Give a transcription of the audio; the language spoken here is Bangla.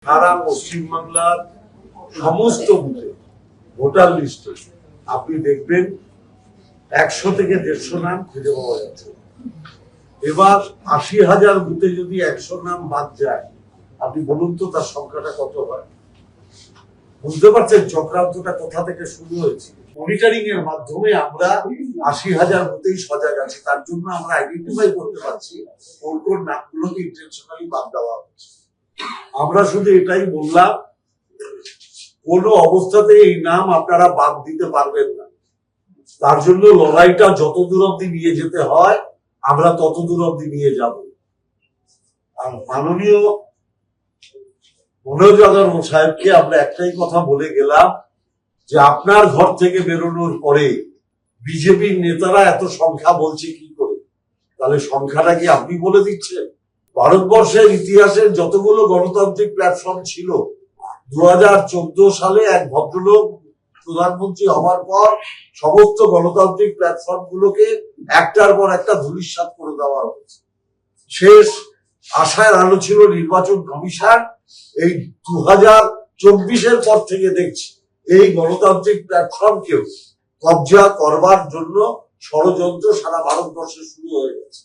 সারা পশ্চিমবাংলার সমস্ত বুথে ভোটার লিস্টে আপনি দেখবেন 100 থেকে 150 নাম খুঁজে পাওয়া যাচ্ছে। এবার 80,000 বুথে যদি 100 নাম বাদ যায়, আপনি বলুন তো তার সংখ্যাটা কত হয়? বুঝতে পারছেন চক্রান্তটা কোথা থেকে শুরু হয়েছে? মনিটরিং এর মাধ্যমে আমরা 80,000 বুথেই সজাগ আছি। তার জন্য আমরা আইডেন্টিফাই করতে পারছি কোন কোন নামগুলোকে ইন্টেনশনালি বাদ দেওয়া হচ্ছে। আমরা শুধু এটাই বললাম, কোন অবস্থাতে এই নাম আপনারা বাদ দিতে পারবেন না। তার জন্য লড়াইটা যত দূর অব্দি নিয়ে যেতে হয় আমরা তত দূর অব্দি নিয়ে যাব। আর মাননীয় মনোজ আগরওয়াল সাহেবকে আমরা একটাই কথা বলে গেলাম যে আপনার ঘর থেকে বেরোনোর পরে বিজেপির নেতারা এত সংখ্যা বলছে কি করে? তাহলে সংখ্যাটা কি আপনি বলে দিচ্ছেন? ভারতবর্ষের ইতিহাসের যতগুলো গণতান্ত্রিক প্ল্যাটফর্ম ছিল, 2014 সালে এক ভদ্রলোক প্রধানমন্ত্রী হওয়ার পর সমস্ত গণতান্ত্রিক প্ল্যাটফর্ম গুলোকে একটার পর একটা ধূলিসাৎ করে দেওয়া হয়েছে। শেষ আশার আলো ছিল নির্বাচন কমিশন। এই 2024-এর পর থেকে দেখছি এই গণতান্ত্রিক প্ল্যাটফর্মকেও কবজা করবার জন্য ষড়যন্ত্র সারা ভারতবর্ষে শুরু হয়ে গেছে।